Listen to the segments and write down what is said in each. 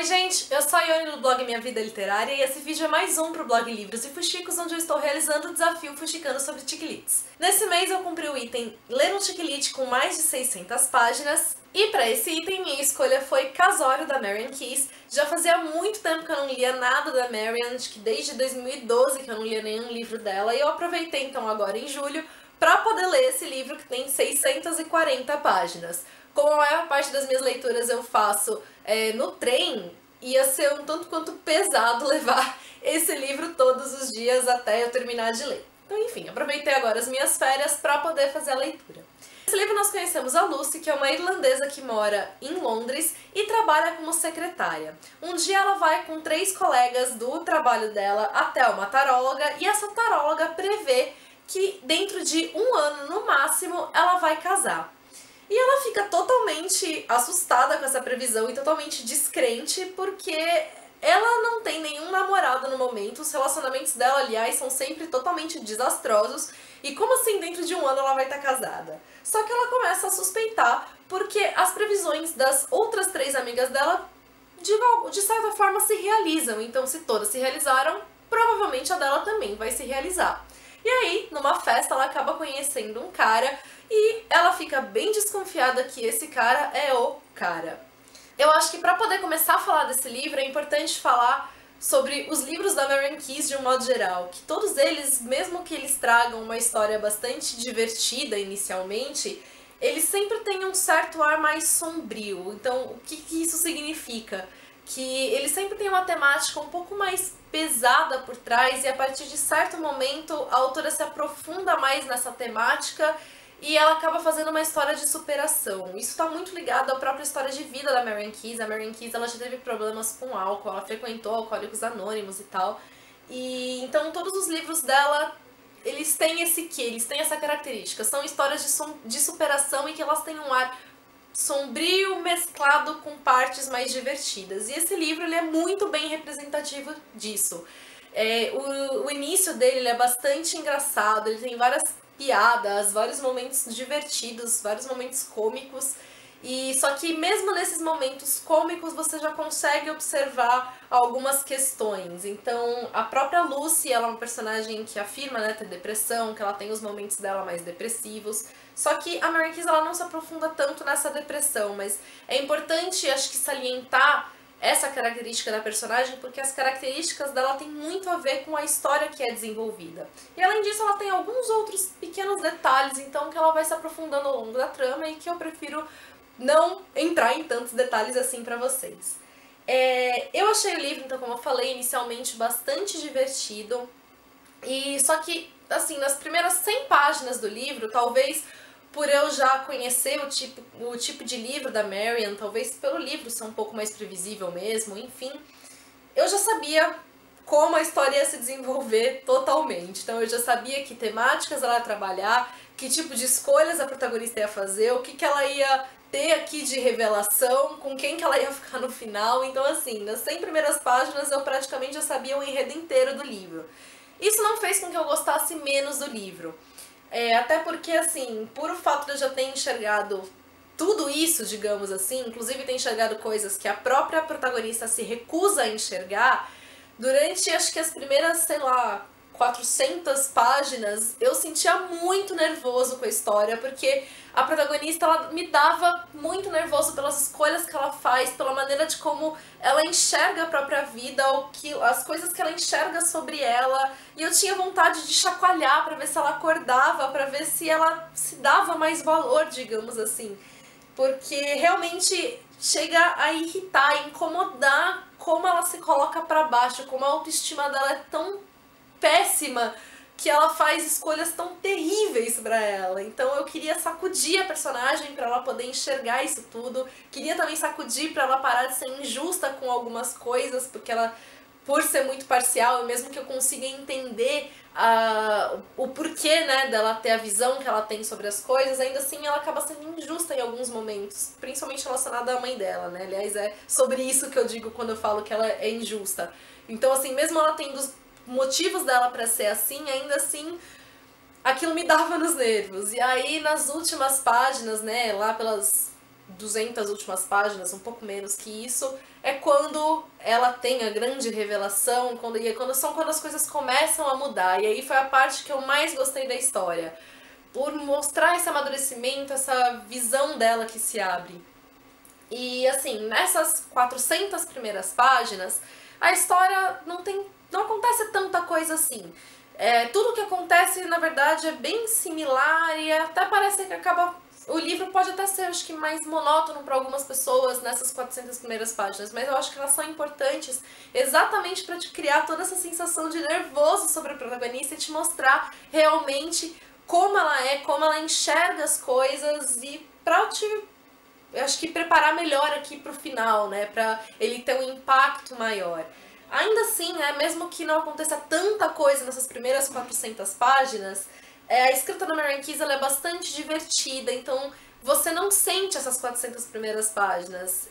Oi gente, eu sou a Ione do blog Minha Vida Literária e esse vídeo é mais um pro blog Livros e Fuxicos, onde eu estou realizando o desafio Fuxicando sobre Chiquilites. Nesse mês eu cumpri o item Ler um Chiquilite com mais de 600 páginas e para esse item minha escolha foi Casório, da Marian Keyes. Já fazia muito tempo que eu não lia nada da Marian, acho que desde 2012 que eu não lia nenhum livro dela, e eu aproveitei então agora em julho para poder ler esse livro que tem 640 páginas. Como a maior parte das minhas leituras eu faço no trem, ia ser um tanto quanto pesado levar esse livro todos os dias até eu terminar de ler. Então, enfim, aproveitei agora as minhas férias para poder fazer a leitura. Nesse livro nós conhecemos a Lucy, que é uma irlandesa que mora em Londres e trabalha como secretária. Um dia ela vai com 3 colegas do trabalho dela até uma taróloga e essa taróloga prevê que dentro de um ano, no máximo, ela vai casar. E ela fica totalmente assustada com essa previsão e totalmente descrente porque ela não tem nenhum namorado no momento, os relacionamentos dela, aliás, são sempre totalmente desastrosos. E como assim dentro de um ano ela vai estar casada? Só que ela começa a suspeitar porque as previsões das outras 3 amigas dela de certa forma se realizam. Então se todas se realizaram, provavelmente a dela também vai se realizar. E aí, numa festa, ela acaba conhecendo um cara e ela fica bem desconfiada que esse cara é o cara. Eu acho que para poder começar a falar desse livro é importante falar sobre os livros da Marian Keyes de um modo geral, que todos eles, mesmo que eles tragam uma história bastante divertida inicialmente, eles sempre têm um certo ar mais sombrio. Então, o que isso significa? Que ele sempre tem uma temática um pouco mais pesada por trás e a partir de certo momento a autora se aprofunda mais nessa temática e ela acaba fazendo uma história de superação. Isso está muito ligado à própria história de vida da Marian Keyes. A Marian Keyes ela já teve problemas com álcool, ela frequentou Alcoólicos Anônimos e tal. E então todos os livros dela, eles têm esse quê? Eles têm essa característica. São histórias de superação e que elas têm um ar sombrio mesclado com partes mais divertidas. E esse livro ele é muito bem representativo disso. O início dele ele é bastante engraçado, ele tem várias piadas, vários momentos divertidos, vários momentos cômicos. E só que mesmo nesses momentos cômicos você já consegue observar algumas questões. Então a própria Lucy, ela é uma personagem que afirma, né, ter depressão, que ela tem os momentos dela mais depressivos. Só que a Marian Keyes ela não se aprofunda tanto nessa depressão, mas é importante, acho que, salientar essa característica da personagem, porque as características dela têm muito a ver com a história que é desenvolvida. E além disso, ela tem alguns outros pequenos detalhes, então, que ela vai se aprofundando ao longo da trama e que eu prefiro não entrar em tantos detalhes assim pra vocês. Eu achei o livro, então, como eu falei inicialmente, bastante divertido. E só que, assim, nas primeiras 100 páginas do livro, talvez por eu já conhecer o tipo de livro da Marian, talvez pelo livro ser um pouco mais previsível mesmo, enfim, eu já sabia como a história ia se desenvolver totalmente. Então eu já sabia que temáticas ela ia trabalhar, que tipo de escolhas a protagonista ia fazer, o que ela ia ter aqui de revelação, com quem que ela ia ficar no final. Então assim, nas 100 primeiras páginas eu praticamente já sabia o enredo inteiro do livro. Isso não fez com que eu gostasse menos do livro. Até porque, assim, por o fato de eu já ter enxergado tudo isso, digamos assim, inclusive ter enxergado coisas que a própria protagonista se recusa a enxergar, durante, acho que as primeiras, sei lá, 400 páginas, eu sentia muito nervoso com a história, porque a protagonista ela me dava muito nervoso pelas escolhas que ela faz, pela maneira de como ela enxerga a própria vida, as coisas que ela enxerga sobre ela, e eu tinha vontade de chacoalhar pra ver se ela acordava, pra ver se ela se dava mais valor, digamos assim, porque realmente chega a irritar, a incomodar como ela se coloca pra baixo, como a autoestima dela é tão péssima que ela faz escolhas tão terríveis pra ela. Então eu queria sacudir a personagem pra ela poder enxergar isso tudo. Queria também sacudir pra ela parar de ser injusta com algumas coisas, porque ela, por ser muito parcial, e mesmo que eu consiga entender o porquê, né, dela ter a visão que ela tem sobre as coisas, ainda assim ela acaba sendo injusta em alguns momentos, principalmente relacionada à mãe dela, né? Aliás, é sobre isso que eu digo quando eu falo que ela é injusta. Então, assim, mesmo ela tendo os motivos dela pra ser assim, ainda assim aquilo me dava nos nervos. E aí nas últimas páginas, né, lá pelas 200 últimas páginas, um pouco menos que isso, é quando ela tem a grande revelação, quando as coisas começam a mudar. E aí foi a parte que eu mais gostei da história, por mostrar esse amadurecimento, essa visão dela que se abre. E assim, nessas 400 primeiras páginas, a história não acontece tanta coisa assim. Tudo que acontece, na verdade, é bem similar e até parece que acaba... O livro pode até ser, acho que, mais monótono para algumas pessoas nessas 400 primeiras páginas, mas eu acho que elas são importantes exatamente para te criar toda essa sensação de nervoso sobre a protagonista e te mostrar realmente como ela é, como ela enxerga as coisas e pra te... Eu acho que preparar melhor aqui pro final, né, pra ele ter um impacto maior. Ainda assim, né, mesmo que não aconteça tanta coisa nessas primeiras 400 páginas, a escrita da Marian Keyes ela é bastante divertida, então você não sente essas 400 primeiras páginas.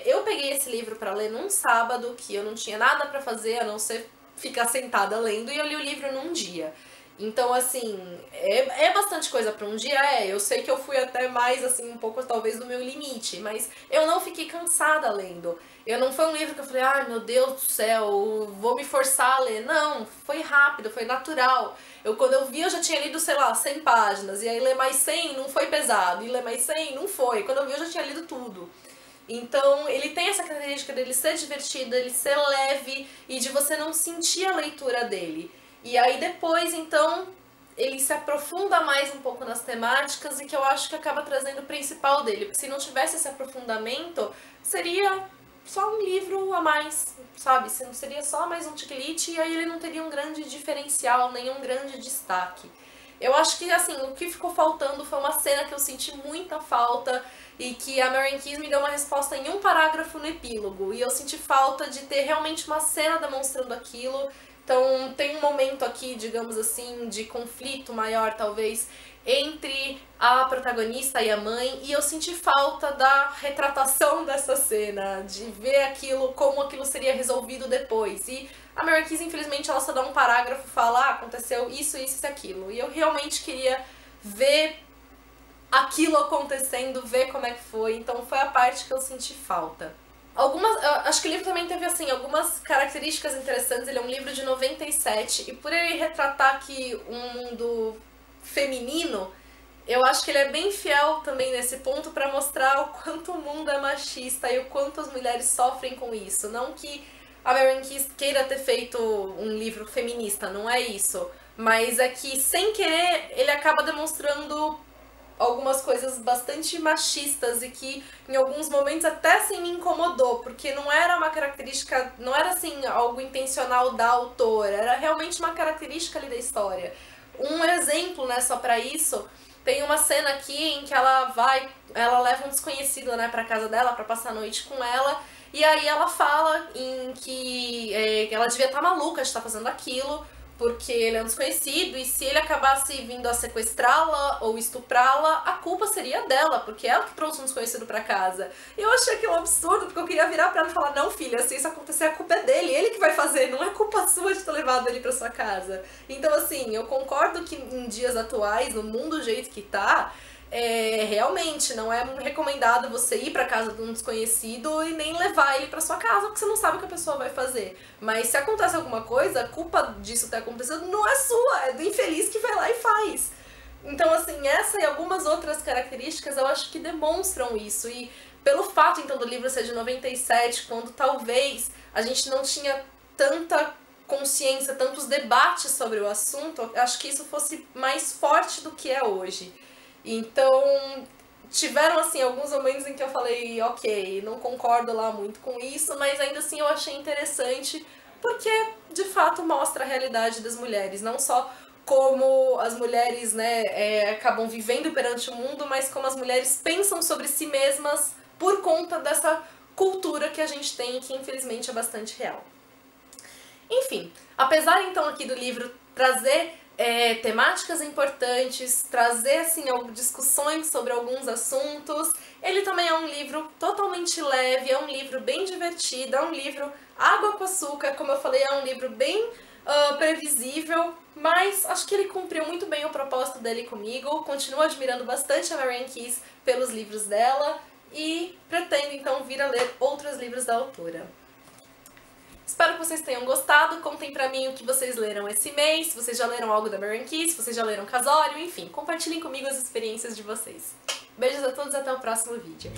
Eu peguei esse livro pra ler num sábado, que eu não tinha nada pra fazer a não ser ficar sentada lendo, e eu li o livro num dia. Então, assim, é bastante coisa pra um dia, eu sei que eu fui até mais, assim, um pouco talvez do meu limite, mas eu não fiquei cansada lendo. Não foi um livro que eu falei, ai meu Deus do céu, vou me forçar a ler. Não, foi rápido, foi natural. Quando eu vi, eu já tinha lido, sei lá, 100 páginas, e aí ler mais 100 não foi pesado, e ler mais 100 não foi. Quando eu vi, eu já tinha lido tudo. Então, ele tem essa característica dele ser divertido, ele ser leve, e de você não sentir a leitura dele. E aí depois, então, ele se aprofunda mais um pouco nas temáticas e que eu acho que acaba trazendo o principal dele. Porque se não tivesse esse aprofundamento, seria só um livro a mais, sabe? Seria só mais um ticlite e aí ele não teria um grande diferencial, nenhum grande destaque. Eu acho que, assim, o que ficou faltando foi uma cena que eu senti muita falta e que a Marian Keyes me deu uma resposta em um parágrafo no epílogo. E eu senti falta de ter realmente uma cena demonstrando aquilo. Então tem um momento aqui, digamos assim, de conflito maior, talvez, entre a protagonista e a mãe, e eu senti falta da retratação dessa cena, de ver aquilo, como aquilo seria resolvido depois. E a Marian Keyes, infelizmente, ela só dá um parágrafo e fala, aconteceu isso, isso e aquilo. E eu realmente queria ver aquilo acontecendo, ver como é que foi, então foi a parte que eu senti falta. Acho que o livro também teve, assim, algumas características interessantes. Ele é um livro de 97 e por ele retratar aqui um mundo feminino, eu acho que ele é bem fiel também nesse ponto para mostrar o quanto o mundo é machista e o quanto as mulheres sofrem com isso. Não que a Marian Keyes queira ter feito um livro feminista, não é isso. Mas é que, sem querer, ele acaba demonstrando algumas coisas bastante machistas e que em alguns momentos até assim me incomodou, porque não era uma característica, não era assim algo intencional da autora, era realmente uma característica ali da história. Um exemplo, né, só pra isso, tem uma cena aqui em que ela leva um desconhecido, né, pra casa dela pra passar a noite com ela, e aí ela fala em que ela devia estar maluca de estar fazendo aquilo, porque ele é um desconhecido e se ele acabasse vindo a sequestrá-la ou estuprá-la, a culpa seria dela, porque é ela que trouxe um desconhecido pra casa. E eu achei aquilo um absurdo, porque eu queria virar pra ela e falar, não filha, se isso acontecer a culpa é dele, ele que vai fazer, não é culpa sua de ter levado ele pra sua casa. Então assim, eu concordo que em dias atuais, no mundo do jeito que tá, realmente não é recomendado você ir pra casa de um desconhecido e nem levar ele pra sua casa, porque você não sabe o que a pessoa vai fazer. Mas se acontece alguma coisa, a culpa disso ter acontecido não é sua, é do infeliz que vai lá e faz. Então, assim, essa e algumas outras características eu acho que demonstram isso. E pelo fato, então, do livro ser de 97, quando talvez a gente não tinha tanta consciência, tantos debates sobre o assunto, eu acho que isso fosse mais forte do que é hoje. Então, tiveram, assim, alguns momentos em que eu falei, ok, não concordo lá muito com isso, mas ainda assim eu achei interessante, porque, de fato, mostra a realidade das mulheres, não só como as mulheres, né, acabam vivendo perante o mundo, mas como as mulheres pensam sobre si mesmas por conta dessa cultura que a gente tem, que infelizmente é bastante real. Enfim, apesar então aqui do livro trazer temáticas importantes, trazer assim, discussões sobre alguns assuntos, ele também é um livro totalmente leve, é um livro bem divertido, é um livro água com açúcar, como eu falei, é um livro bem previsível, mas acho que ele cumpriu muito bem o propósito dele comigo, continuo admirando bastante a Marian Keyes pelos livros dela, e pretendo então vir a ler outros livros da autora. Espero que vocês tenham gostado, contem pra mim o que vocês leram esse mês, se vocês já leram algo da Mary Key, se vocês já leram Casório, enfim, compartilhem comigo as experiências de vocês. Beijos a todos e até o próximo vídeo.